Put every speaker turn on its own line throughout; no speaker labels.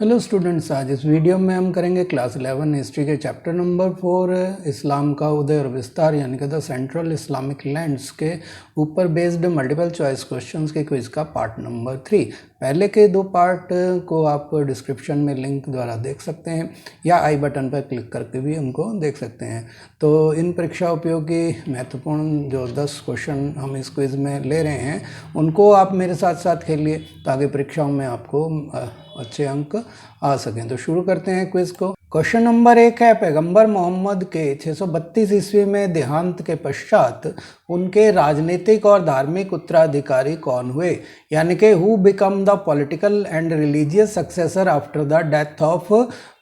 Hello students, आज इस video में हम करेंगे क्लास 11 हिस्ट्री के चैप्टर नंबर 4 इस्लाम का उदय और विस्तार यानी कि द सेंट्रल इस्लामिक लैंड्स के ऊपर बेस्ड मल्टीपल चॉइस क्वेश्चंस के क्विज का पार्ट नंबर 3। पहले के 2 पार्ट को आप डिस्क्रिप्शन में लिंक द्वारा देख सकते हैं या आई बटन पर क्लिक करके भी उनको देख सकते हैं। तो इन परीक्षा उपयोगी महत्वपूर्ण जो 10 क्वेश्चन हम इस क्विज में ले रहे हैं उनको आप मेरे साथ साथ खेलिए ताकि परीक्षाओं में आपको अच्छे अंक आ सकें। तो शुरू करते हैं क्विज को। क्वेश्चन नंबर 1 है, पैगंबर मोहम्मद के 632 ईस्वी में देहांत के पश्चात उनके राजनीतिक और धार्मिक उत्तराधिकारी कौन हुए, यानी कि who became the political and religious successor after the death of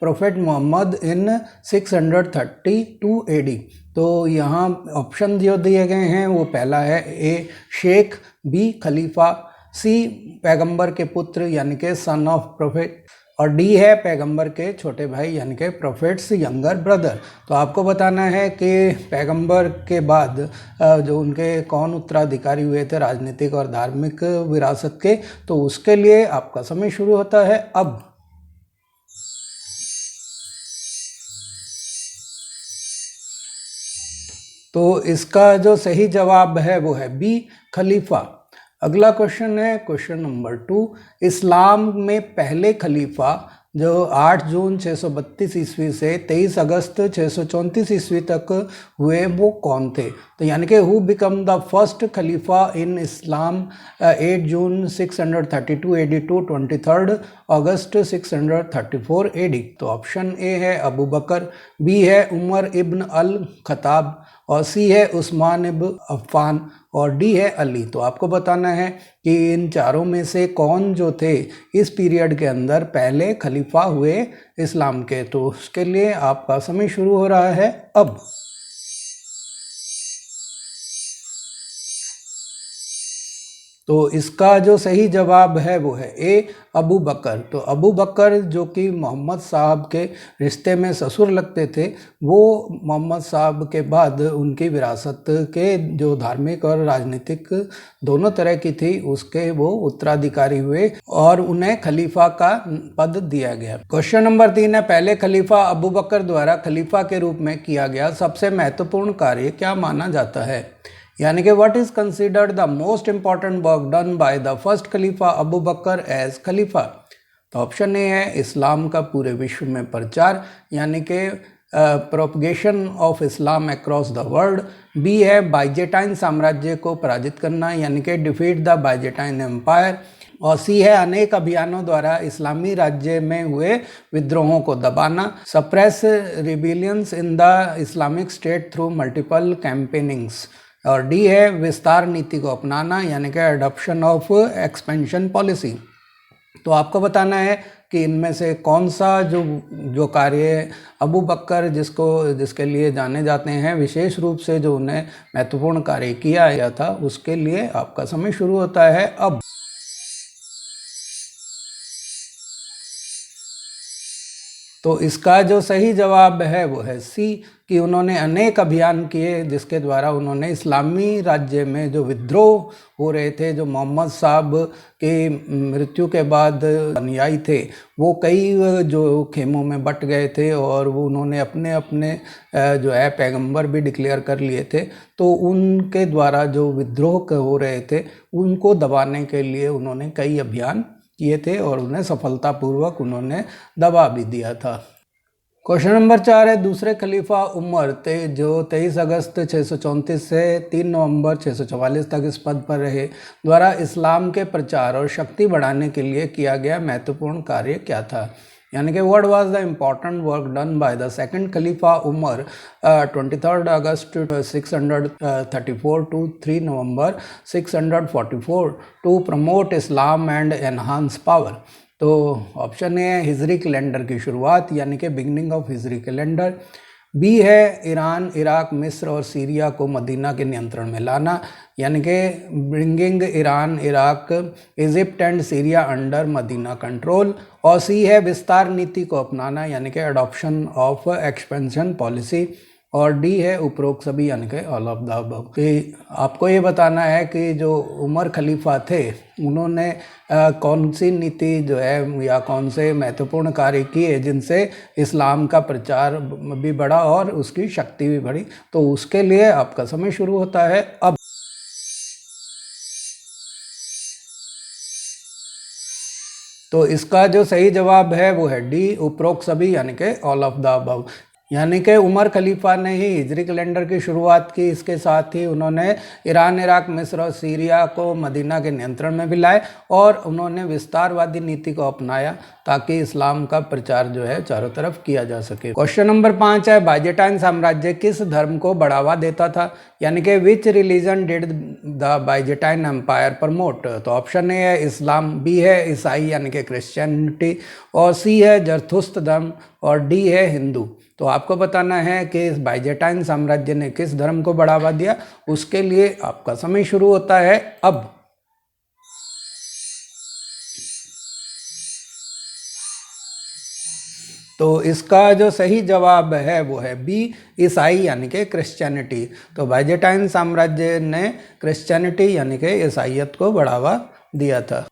prophet Muhammad in 632 AD। तो यहाँ ऑप्शन जो दिए गए हैं वो पहला है ए शेख, बी खलीफा, सी पैगंबर के पुत्र यानी कि सन ऑफ प्रोफेट, और डी है पैगंबर के छोटे भाई यानी कि प्रोफेट्स यंगर ब्रदर। तो आपको बताना है कि पैगंबर के बाद जो उनके कौन उत्तराधिकारी हुए थे राजनीतिक और धार्मिक विरासत के। तो उसके लिए आपका समय शुरू होता है अब। तो इसका जो सही जवाब है वो है बी खलीफा। अगला क्वेश्चन है क्वेश्चन नंबर 2, इस्लाम में पहले खलीफा जो 8 जून 632 ईस्वी से 23 अगस्त 634 ईस्वी तक हुए वो कौन थे। तो यानी कि हु बिकम द फर्स्ट खलीफा in Islam 8 June 632 AD to 23 August 634 AD। तो ऑप्शन ए है अबू बकर, बी है उमर इब्न अल खताब, और सी है उस्मान इब्न अफ़्फ़ान, और डी है अली। तो आपको बताना है कि इन चारों में से कौन जो थे इस पीरियड के अंदर पहले खलीफा हुए इस्लाम के। तो उसके लिए आपका समय शुरू हो रहा है अब। तो इसका जो सही जवाब है वो है ए अबू बकर। तो अबू बकर जो कि मोहम्मद साहब के रिश्ते में ससुर लगते थे, वो मोहम्मद साहब के बाद उनकी विरासत के जो धार्मिक और राजनीतिक दोनों तरह की थी उसके वो उत्तराधिकारी हुए और उन्हें खलीफा का पद दिया गया। क्वेश्चन नंबर 3 है, पहले खलीफा अबू बकर द्वारा खलीफा के रूप में किया गया सबसे महत्वपूर्ण कार्य क्या माना जाता है, यानी कि what is considered the most important work done by the first खलीफा अबू बकर एज खलीफा। तो ऑप्शन ए है इस्लाम का पूरे विश्व में प्रचार यानी कि propagation of Islam across the world, B है बाइजेटाइन साम्राज्य को पराजित करना यानी कि डिफीट द बाइजेटाइन एम्पायर, और सी है अनेक अभियानों द्वारा इस्लामी राज्य में हुए विद्रोहों को दबाना, suppress rebellions in the Islamic state through multiple campaignings, और डी है विस्तार नीति को अपनाना यानी कि अडॉप्शन ऑफ एक्सपेंशन पॉलिसी। तो आपको बताना है कि इनमें से कौन सा जो कार्य अबू बकर जिसके लिए जाने जाते हैं विशेष रूप से जो उन्हें महत्वपूर्ण कार्य किया गया था, उसके लिए आपका समय शुरू होता है अब। तो इसका जो सही जवाब है वो है सी कि उन्होंने अनेक अभियान किए जिसके द्वारा उन्होंने इस्लामी राज्य में जो विद्रोह हो रहे थे, जो मोहम्मद साहब के मृत्यु के बाद अनुयायी थे वो कई जो खेमों में बट गए थे और वो उन्होंने अपने अपने जो है पैगंबर भी डिक्लेयर कर लिए थे। तो उनके द्वारा जो विद्रोह हो रहे थे उनको दबाने के लिए उन्होंने कई अभियान किए थे और उन्हें सफलतापूर्वक उन्होंने दबा भी दिया था। क्वेश्चन नंबर 4 है, दूसरे खलीफा उमर जो 23 अगस्त 634 से 3 नवंबर 644 तक इस पद पर रहे द्वारा इस्लाम के प्रचार और शक्ति बढ़ाने के लिए किया गया महत्वपूर्ण कार्य क्या था, यानी कि what was the important work done by the second खलीफा Umar 23 August 634 to 3 November 644 to promote Islam and enhance power. तो ऑप्शन ए है हिजरी कैलेंडर की शुरुआत यानी कि beginning of Hijri calendar, B है ईरान, इराक, मिस्र और सीरिया को मदीना के नियंत्रण में लाना यानी कि bringing Iran, Iraq, Egypt and Syria under Medina control, और सी है विस्तार नीति को अपनाना यानी कि अडॉप्शन ऑफ एक्सपेंशन पॉलिसी, और डी है उपरोक्त सभी यानी कि ऑल ऑफ द अबव। आपको ये बताना है कि जो उमर खलीफा थे उन्होंने कौन सी नीति जो है या कौन से महत्वपूर्ण कार्य किए जिनसे इस्लाम का प्रचार भी बढ़ा और उसकी शक्ति भी बढ़ी। तो उसके लिए आपका समय शुरू होता है अब। तो इसका जो सही जवाब है वो है डी उपरोक्त सभी यानी कि ऑल ऑफ द अबव। यानी कि उमर खलीफा ने ही हिजरी कैलेंडर की शुरुआत की। इसके साथ ही उन्होंने ईरान, इराक, मिस्र और सीरिया को मदीना के नियंत्रण में भी लाए और उन्होंने विस्तारवादी नीति को अपनाया ताकि इस्लाम का प्रचार जो है चारों तरफ किया जा सके। क्वेश्चन नंबर 5 है, बाइजेंटाइन साम्राज्य किस धर्म को बढ़ावा देता था? यानी कि which religion did the Byzantine empire promote? तो ऑप्शन ए है इस्लाम, बी है ईसाई यानी कि क्रिश्चियनिटी, और सी है जरथुस्त्र धर्म, और डी है हिंदू। तो आपको बताना है कि इस बाइजेंटाइन साम्राज्य ने किस धर्म को बढ़ावा दिया। उसके लिए आपका समय शुरू होता है अब। तो इसका जो सही जवाब है वो है बी ईसाई यानी कि क्रिश्चियनिटी। तो बाइजेंटाइन साम्राज्य ने क्रिश्चियनिटी यानी कि ईसाईयत को बढ़ावा दिया था।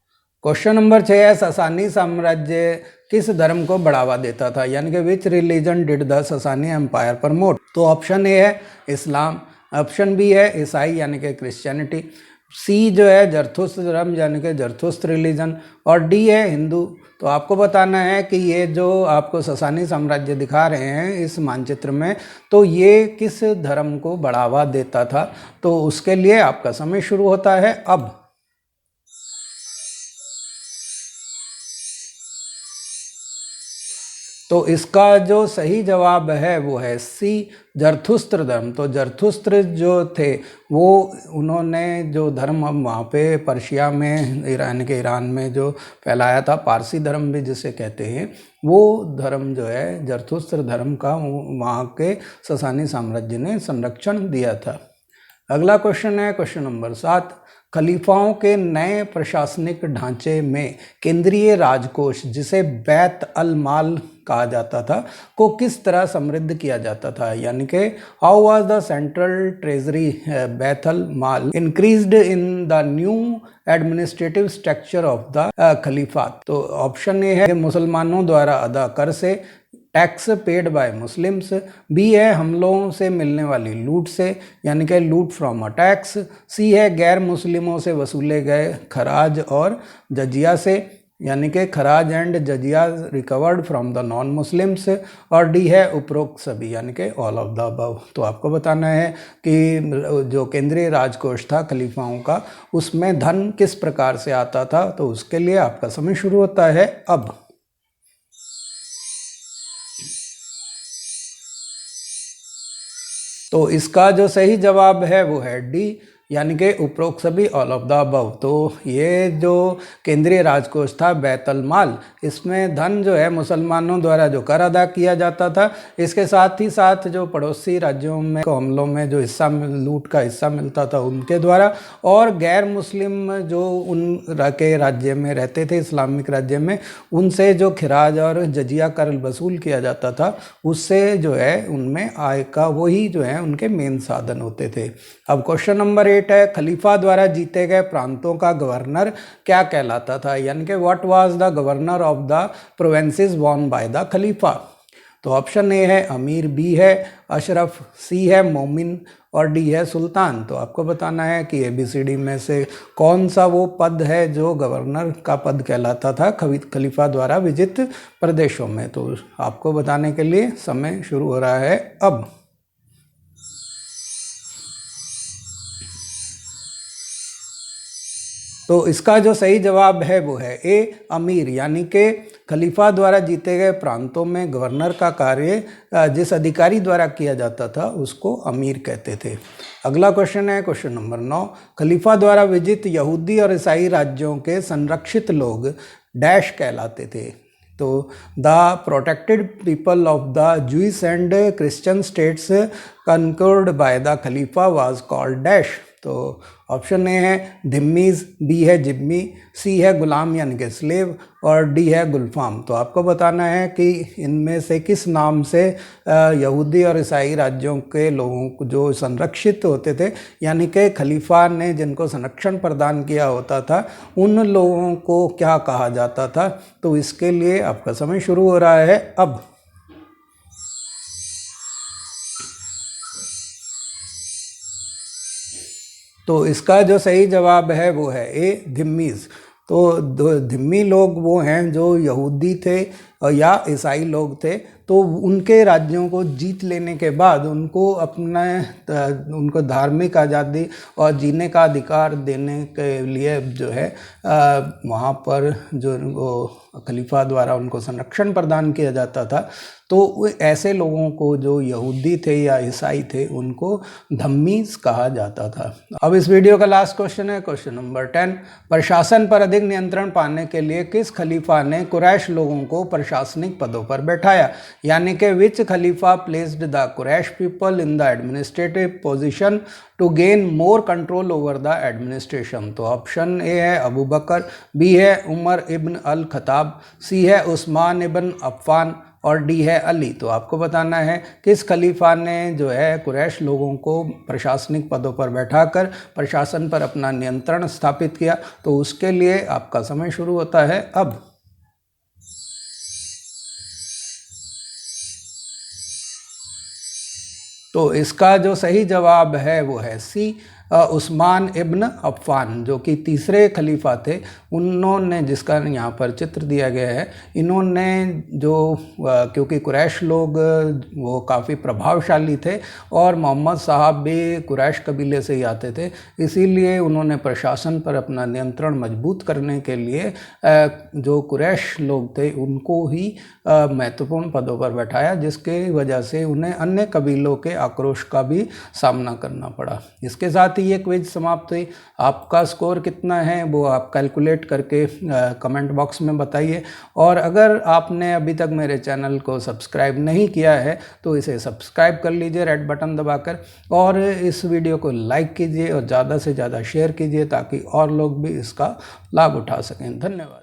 क्वेश्चन नंबर 6 है, ससानी साम्राज्य किस धर्म को बढ़ावा देता था? यानी कि which religion did the Sasani empire promote? तो ऑप्शन ए है इस्लाम, ऑप्शन बी है ईसाई यानी कि क्रिश्चियनिटी, सी जो है जरथुस्त्र धर्म यानी कि जरथुस्त्र रिलीजन, और डी है हिंदू। तो आपको बताना है कि ये जो आपको ससानी साम्राज्य दिखा रहे हैं इस मानचित्र में, तो ये किस धर्म को बढ़ावा देता था। तो उसके लिए आपका समय शुरू होता है अब। तो इसका जो सही जवाब है वो है सी जरथुस्त्र धर्म। तो जरथुस्त्र जो थे वो उन्होंने जो धर्म वहाँ पे पर्शिया में ईरान में जो फैलाया था, पारसी धर्म भी जिसे कहते हैं, वो धर्म जो है जरथुस्त्र धर्म का वहाँ के ससानी साम्राज्य ने संरक्षण दिया था। अगला क्वेश्चन है क्वेश्चन नंबर 7, खलीफाओं के नए प्रशासनिक ढांचे में केंद्रीय राजकोष जिसे बैत अल माल कहा जाता था को किस तरह समृद्ध किया जाता था? यानी कि how was the central treasury बैत अल माल increased in the new administrative structure of the खलीफात? तो ऑप्शन ए है मुसलमानों द्वारा अदा कर से, tax paid by Muslims, b है हमलों से मिलने वाली लूट से यानी कि लूट फ्रॉम अ टैक्स, सी है गैर मुस्लिमों से वसूले गए खराज और जजिया से यानी कि खराज एंड जजिया recovered from the non Muslims, और डी है उपरोक्त सभी यानी कि ऑल ऑफ द अबव। तो आपको बताना है कि जो केंद्रीय राजकोष था खलीफाओं का उसमें धन किस प्रकार से आता था। तो उसके लिए आपका समय शुरू होता है अब। तो इसका जो सही जवाब है वो है डी यानी कि उपरोक्त सभी ऑल ऑफ द अबव। तो ये जो केंद्रीय राजकोष था बैतुल माल, इसमें धन जो है मुसलमानों द्वारा जो कर अदा किया जाता था, इसके साथ ही साथ जो पड़ोसी राज्यों में हमलों में जो हिस्सा लूट का हिस्सा मिलता था उनके द्वारा, और गैर मुस्लिम जो उन के राज्य में रहते थे इस्लामिक राज्य में, उनसे जो खिराज और जजिया कर वसूल किया जाता था, उससे जो है उनमें आय का वही जो है उनके मेन साधन होते थे। अब क्वेश्चन नंबर 8 है, खलीफा द्वारा जीते गए प्रांतों का गवर्नर क्या कहलाता था? यानी कि what was the governor of the provinces won by the खलीफा? तो ऑप्शन ए है अमीर, बी है अशरफ, सी है मोमिन, और डी है सुल्तान। तो आपको बताना है कि ABCD में से कौन सा वो पद है जो गवर्नर का पद कहलाता था खलीफा द्वारा विजित प्रदेशों में। तो आपको बताने के लिए समय शुरू हो रहा है अब। तो इसका जो सही जवाब है वो है ए अमीर, यानी कि खलीफा द्वारा जीते गए प्रांतों में गवर्नर का कार्य जिस अधिकारी द्वारा किया जाता था उसको अमीर कहते थे। अगला क्वेश्चन है क्वेश्चन नंबर 9, खलीफा द्वारा विजित यहूदी और ईसाई राज्यों के संरक्षित लोग डैश कहलाते थे। तो the protected people of the Jewish and Christian states conquered bye the Khalifa was called dash. तो ऑप्शन ए है धिम्मीज़, बी है जिम्मी, सी है गुलाम यानी कि स्लेव और डी है गुलफाम। तो आपको बताना है कि इनमें से किस नाम से यहूदी और ईसाई राज्यों के लोगों को जो संरक्षित होते थे, यानी कि खलीफा ने जिनको संरक्षण प्रदान किया होता था, उन लोगों को क्या कहा जाता था। तो इसके लिए आपका समय शुरू हो रहा है अब। तो इसका जो सही जवाब है वो है ए धिम्मीज़। तो धिम्मी लोग वो हैं जो यहूदी थे या ईसाई लोग थे, तो उनके राज्यों को जीत लेने के बाद उनको धार्मिक आज़ादी और जीने का अधिकार देने के लिए जो है वहाँ पर जो उनको खलीफा द्वारा उनको संरक्षण प्रदान किया जाता था। तो ऐसे लोगों को जो यहूदी थे या ईसाई थे उनको धम्मीज़ कहा जाता था। अब इस वीडियो का लास्ट क्वेश्चन है, क्वेश्चन नंबर 10। प्रशासन पर अधिक नियंत्रण पाने के लिए किस खलीफा ने कुरैश लोगों को प्रशासनिक पदों पर बैठाया, यानी कि विच खलीफा placed the Quraish people in the administrative position to gain more control over the administration. तो ऑप्शन ए है अबू बकर, बी है उमर इब्न अल खताब, सी है उस्मान इब्न अफ़्फ़ान और डी है अली। तो आपको बताना है किस खलीफा ने जो है कुरैश लोगों को प्रशासनिक पदों पर बैठाकर प्रशासन पर अपना नियंत्रण स्थापित किया। तो उसके लिए आपका समय शुरू होता है अब। तो इसका जो सही जवाब है वो है सी उस्मान इब्न अफ़्फ़ान, जो कि तीसरे खलीफा थे। उन्होंने, जिसका यहाँ पर चित्र दिया गया है, इन्होंने जो क्योंकि कुरैश लोग वो काफ़ी प्रभावशाली थे और मोहम्मद साहब भी कुरैश कबीले से ही आते थे, इसीलिए उन्होंने प्रशासन पर अपना नियंत्रण मजबूत करने के लिए जो कुरैश लोग थे उनको ही महत्वपूर्ण पदों पर बैठाया, जिसके वजह से उन्हें अन्य कबीलों के आक्रोश का भी सामना करना पड़ा। इसके साथ ये क्विज समाप्त हुई। आपका स्कोर कितना है वो आप कैलकुलेट करके कमेंट बॉक्स में बताइए। और अगर आपने अभी तक मेरे चैनल को सब्सक्राइब नहीं किया है तो इसे सब्सक्राइब कर लीजिए रेड बटन दबाकर, और इस वीडियो को लाइक कीजिए और ज़्यादा से ज़्यादा शेयर कीजिए ताकि और लोग भी इसका लाभ उठा सकें। धन्यवाद।